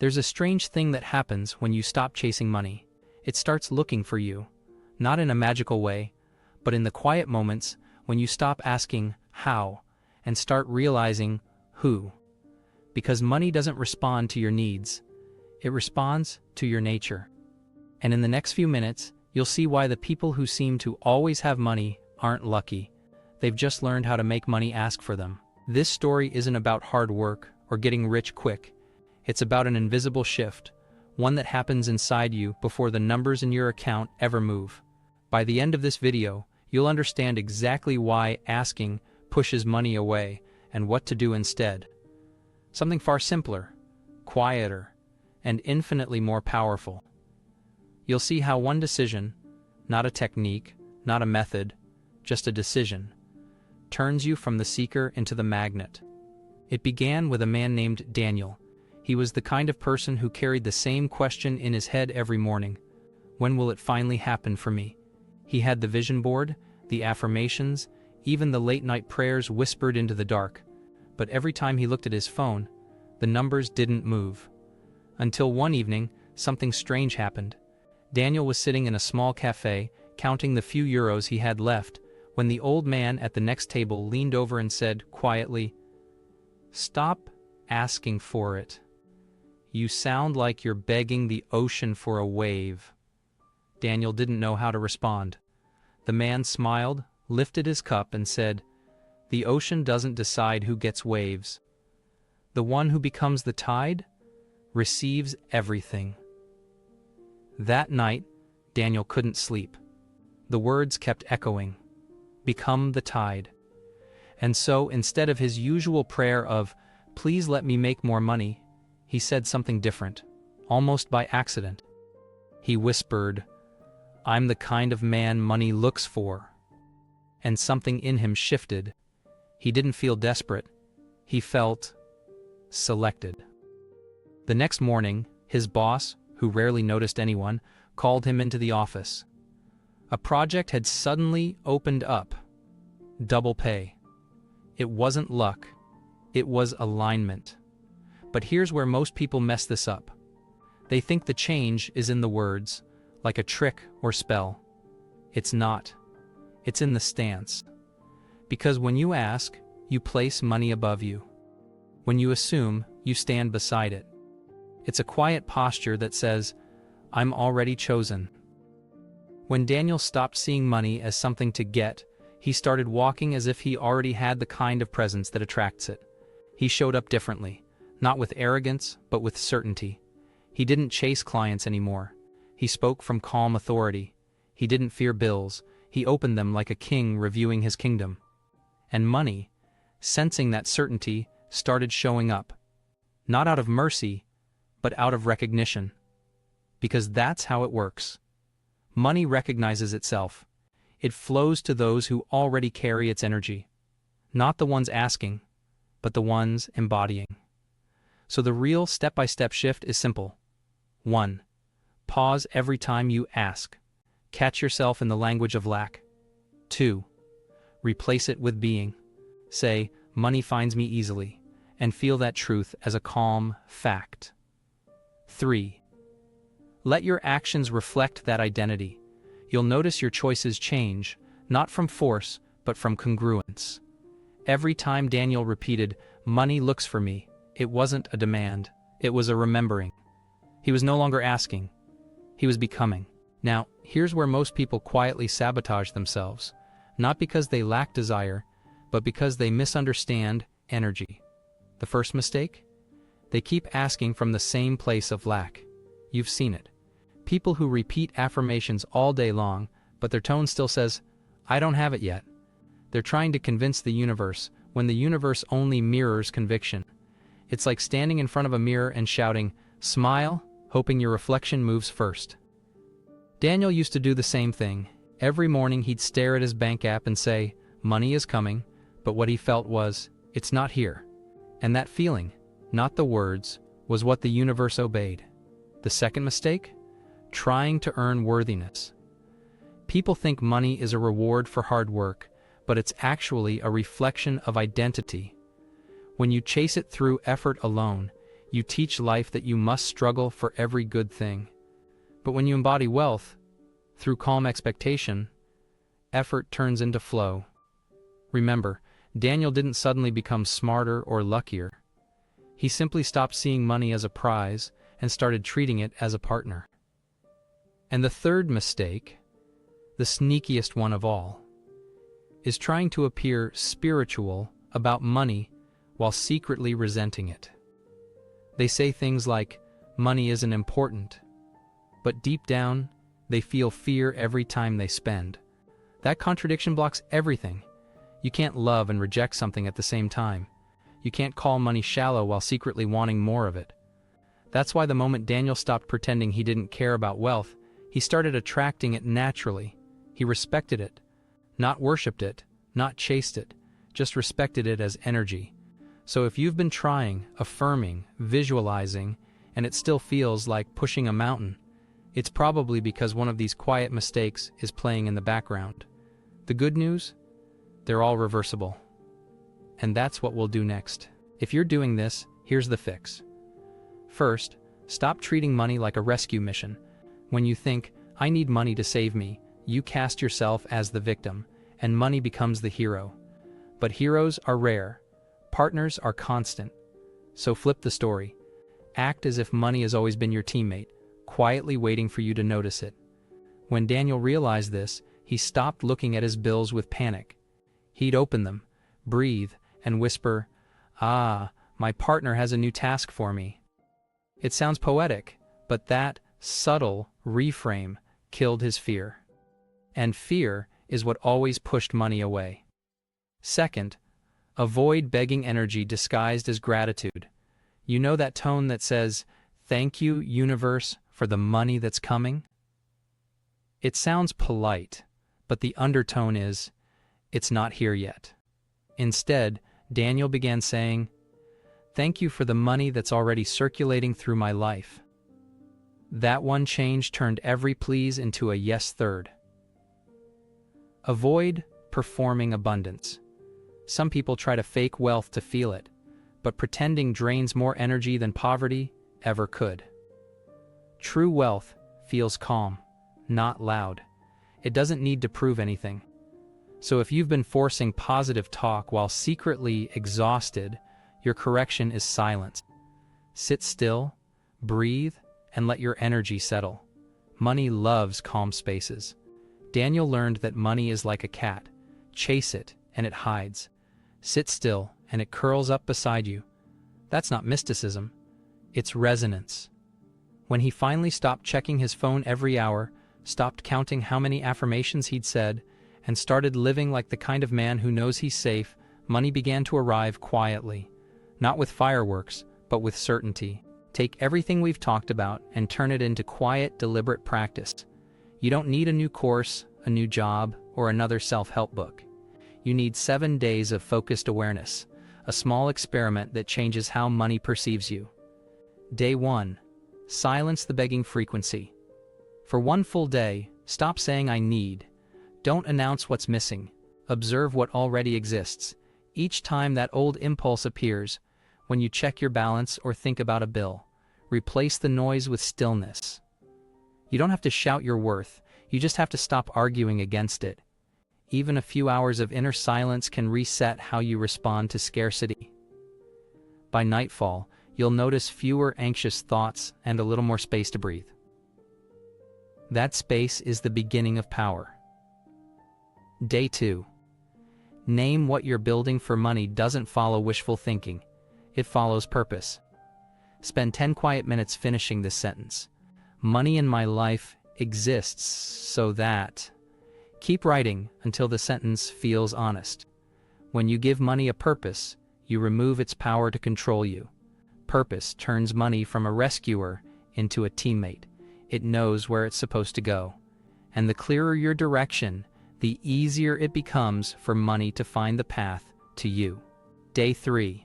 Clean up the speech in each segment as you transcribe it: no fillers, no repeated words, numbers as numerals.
There's a strange thing that happens when you stop chasing money. It starts looking for you, not in a magical way, but in the quiet moments when you stop asking how and start realizing who. Because money doesn't respond to your needs, it responds to your nature. And in the next few minutes, you'll see why the people who seem to always have money aren't lucky. They've just learned how to make money ask for them. This story isn't about hard work or getting rich quick. It's about an invisible shift, one that happens inside you before the numbers in your account ever move. By the end of this video, you'll understand exactly why asking pushes money away and what to do instead. Something far simpler, quieter, and infinitely more powerful. You'll see how one decision, not a technique, not a method, just a decision, turns you from the seeker into the magnet. It began with a man named Daniel. He was the kind of person who carried the same question in his head every morning. When will it finally happen for me? He had the vision board, the affirmations, even the late-night prayers whispered into the dark. But every time he looked at his phone, the numbers didn't move. Until one evening, something strange happened. Daniel was sitting in a small cafe, counting the few euros he had left, when the old man at the next table leaned over and said quietly, "Stop asking for it. You sound like you're begging the ocean for a wave." Daniel didn't know how to respond. The man smiled, lifted his cup, and said, "The ocean doesn't decide who gets waves. The one who becomes the tide receives everything." That night, Daniel couldn't sleep. The words kept echoing, "Become the tide." And so, instead of his usual prayer of, "Please let me make more money," he said something different, almost by accident. He whispered, "I'm the kind of man money looks for." And something in him shifted. He didn't feel desperate. He felt selected. The next morning, his boss, who rarely noticed anyone, called him into the office. A project had suddenly opened up. Double pay. It wasn't luck. It was alignment. But here's where most people mess this up. They think the change is in the words, like a trick or spell. It's not. It's in the stance. Because when you ask, you place money above you. When you assume, you stand beside it. It's a quiet posture that says, "I'm already chosen." When Daniel stopped seeing money as something to get, he started walking as if he already had the kind of presence that attracts it. He showed up differently. Not with arrogance, but with certainty. He didn't chase clients anymore. He spoke from calm authority. He didn't fear bills. He opened them like a king reviewing his kingdom. And money, sensing that certainty, started showing up. Not out of mercy, but out of recognition. Because that's how it works. Money recognizes itself. It flows to those who already carry its energy. Not the ones asking, but the ones embodying. So the real step-by-step shift is simple. 1. Pause every time you ask. Catch yourself in the language of lack. 2. Replace it with being. Say, "Money finds me easily," and feel that truth as a calm fact. 3. Let your actions reflect that identity. You'll notice your choices change, not from force, but from congruence. Every time Daniel repeated, "Money looks for me," it wasn't a demand, it was a remembering. He was no longer asking, he was becoming. Now, here's where most people quietly sabotage themselves, not because they lack desire, but because they misunderstand energy. The first mistake? They keep asking from the same place of lack. You've seen it. People who repeat affirmations all day long, but their tone still says, "I don't have it yet." They're trying to convince the universe, when the universe only mirrors conviction. It's like standing in front of a mirror and shouting, "Smile," hoping your reflection moves first. Daniel used to do the same thing. Every morning he'd stare at his bank app and say, "Money is coming," but what he felt was, "It's not here." And that feeling, not the words, was what the universe obeyed. The second mistake? Trying to earn worthiness. People think money is a reward for hard work, but it's actually a reflection of identity. When you chase it through effort alone, You teach life that you must struggle for every good thing. But when you embody wealth, through calm expectation, effort turns into flow. Remember, Daniel didn't suddenly become smarter or luckier. He simply stopped seeing money as a prize and started treating it as a partner. And the third mistake, the sneakiest one of all, is trying to appear spiritual about money while secretly resenting it. They say things like, money isn't important, but deep down, they feel fear every time they spend. That contradiction blocks everything. You can't love and reject something at the same time. You can't call money shallow while secretly wanting more of it. That's why the moment Daniel stopped pretending he didn't care about wealth, he started attracting it naturally. He respected it, not worshipped it, not chased it, just respected it as energy. So if you've been trying, affirming, visualizing, and it still feels like pushing a mountain, it's probably because one of these quiet mistakes is playing in the background. The good news? They're all reversible. And that's what we'll do next. If you're doing this, here's the fix. First, stop treating money like a rescue mission. When you think, I need money to save me, you cast yourself as the victim, and money becomes the hero. But heroes are rare. Partners are constant. So flip the story. Act as if money has always been your teammate, quietly waiting for you to notice it. When Daniel realized this, he stopped looking at his bills with panic. He'd open them, breathe, and whisper, "Ah, my partner has a new task for me." It sounds poetic, but that subtle reframe killed his fear. And fear is what always pushed money away. Second, avoid begging energy disguised as gratitude. You know that tone that says, "Thank you, universe, for the money that's coming"? It sounds polite, but the undertone is, it's not here yet. Instead, Daniel began saying, "Thank you for the money that's already circulating through my life." That one change turned every please into a yes third. Avoid performing abundance. Some people try to fake wealth to feel it, but pretending drains more energy than poverty ever could. True wealth feels calm, not loud. It doesn't need to prove anything. So if you've been forcing positive talk while secretly exhausted, your correction is silence. Sit still, breathe, and let your energy settle. Money loves calm spaces. Daniel learned that money is like a cat. Chase it, and it hides. Sit still, and it curls up beside you. That's not mysticism. It's resonance. When he finally stopped checking his phone every hour, stopped counting how many affirmations he'd said, and started living like the kind of man who knows he's safe, money began to arrive quietly. Not with fireworks, but with certainty. Take everything we've talked about and turn it into quiet, deliberate practice. You don't need a new course, a new job, or another self-help book. You need 7 days of focused awareness, a small experiment that changes how money perceives you. Day 1. Silence the begging frequency. For one full day, stop saying "I need." Don't announce what's missing. Observe what already exists. Each time that old impulse appears, when you check your balance or think about a bill, replace the noise with stillness. You don't have to shout your worth, you just have to stop arguing against it. Even a few hours of inner silence can reset how you respond to scarcity. By nightfall, you'll notice fewer anxious thoughts and a little more space to breathe. That space is the beginning of power. Day 2. Name what you're building for money doesn't follow wishful thinking. It follows purpose. Spend 10 quiet minutes finishing this sentence. Money in my life exists so that... Keep writing until the sentence feels honest. When you give money a purpose, you remove its power to control you. Purpose turns money from a rescuer into a teammate. It knows where it's supposed to go. And the clearer your direction, the easier it becomes for money to find the path to you. Day 3.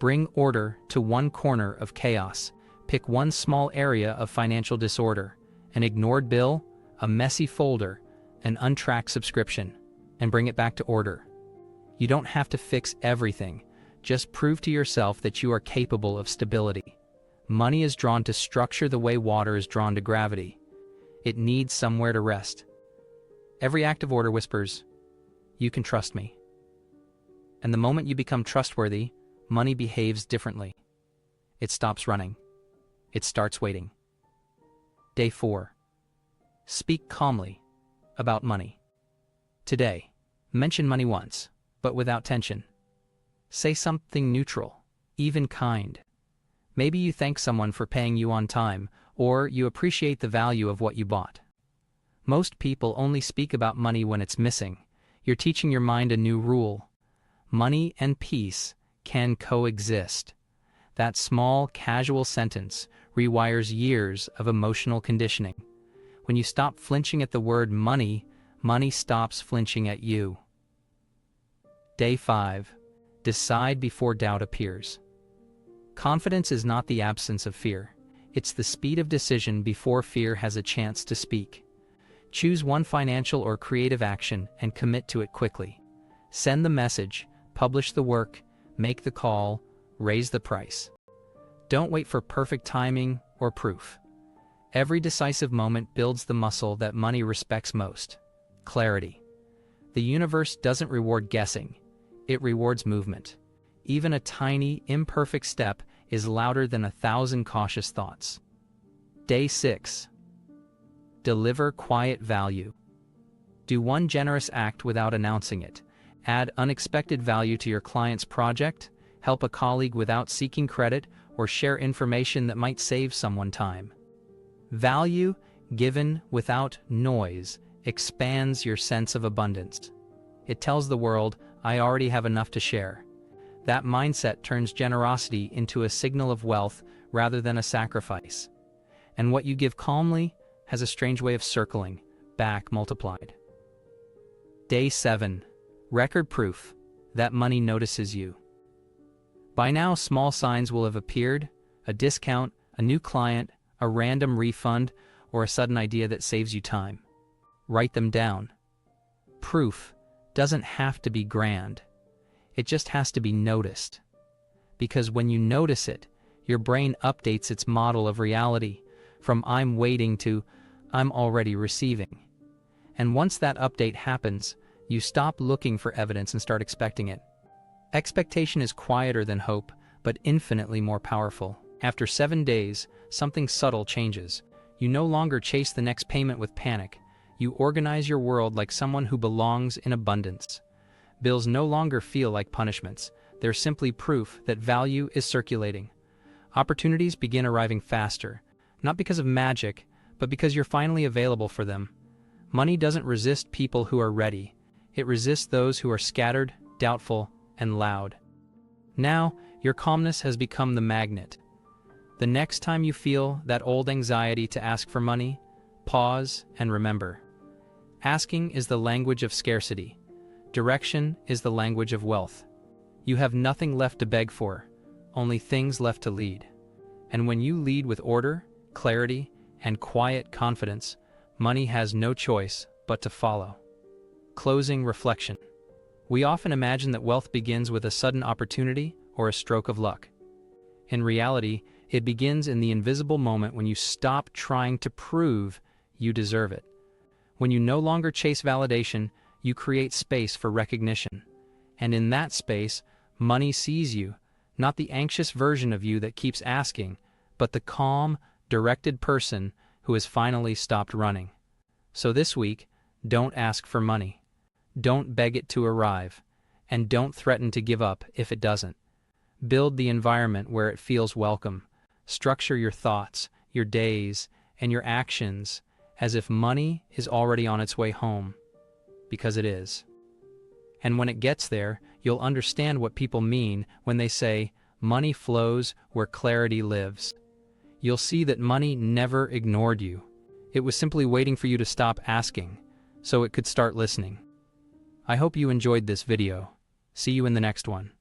Bring order to one corner of chaos. Pick one small area of financial disorder, an ignored bill, a messy folder, an untracked subscription, and bring it back to order. You don't have to fix everything. Just prove to yourself that you are capable of stability. Money is drawn to structure the way water is drawn to gravity. It needs somewhere to rest. Every active order whispers, "You can trust me." And the moment you become trustworthy, money behaves differently. It stops running. It starts waiting. Day 4. Speak calmly about money. Today, mention money once, but without tension. Say something neutral, even kind. Maybe you thank someone for paying you on time, or you appreciate the value of what you bought. Most people only speak about money when it's missing. You're teaching your mind a new rule. Money and peace can coexist. That small, casual sentence rewires years of emotional conditioning. When you stop flinching at the word money, money stops flinching at you. Day 5. Decide before doubt appears. Confidence is not the absence of fear. It's the speed of decision before fear has a chance to speak. Choose one financial or creative action and commit to it quickly. Send the message, publish the work, make the call, raise the price. Don't wait for perfect timing or proof. Every decisive moment builds the muscle that money respects most: clarity. The universe doesn't reward guessing, it rewards movement. Even a tiny, imperfect step is louder than 1,000 cautious thoughts. Day 6. Deliver quiet value. Do one generous act without announcing it. Add unexpected value to your client's project, help a colleague without seeking credit, or share information that might save someone time. Value given without noise expands your sense of abundance. It tells the world, "I already have enough to share." That mindset turns generosity into a signal of wealth rather than a sacrifice. And what you give calmly has a strange way of circling back multiplied. Day 7. Record proof that money notices you. By now, small signs will have appeared: a discount, a new client, a random refund, or a sudden idea that saves you time. Write them down. Proof doesn't have to be grand. It just has to be noticed. Because when you notice it, your brain updates its model of reality from "I'm waiting" to "I'm already receiving." And once that update happens, you stop looking for evidence and start expecting it. Expectation is quieter than hope, but infinitely more powerful. After 7 days, something subtle changes. You no longer chase the next payment with panic. You organize your world like someone who belongs in abundance. Bills no longer feel like punishments. They're simply proof that value is circulating. Opportunities begin arriving faster, not because of magic, but because you're finally available for them. Money doesn't resist people who are ready. It resists those who are scattered, doubtful, and loud. Now, your calmness has become the magnet. The next time you feel that old anxiety to ask for money, pause and remember. Asking is the language of scarcity. Direction is the language of wealth. You have nothing left to beg for, only things left to lead. And when you lead with order, clarity, and quiet confidence, money has no choice but to follow. Closing reflection. We often imagine that wealth begins with a sudden opportunity or a stroke of luck. In reality, it begins in the invisible moment when you stop trying to prove you deserve it. When you no longer chase validation, you create space for recognition. And in that space, money sees you, not the anxious version of you that keeps asking, but the calm, directed person who has finally stopped running. So this week, don't ask for money. Don't beg it to arrive. And don't threaten to give up if it doesn't. Build the environment where it feels welcome. Structure your thoughts, your days, and your actions as if money is already on its way home. Because it is. And when it gets there, you'll understand what people mean when they say, "Money flows where clarity lives." You'll see that money never ignored you. It was simply waiting for you to stop asking, so it could start listening. I hope you enjoyed this video. See you in the next one.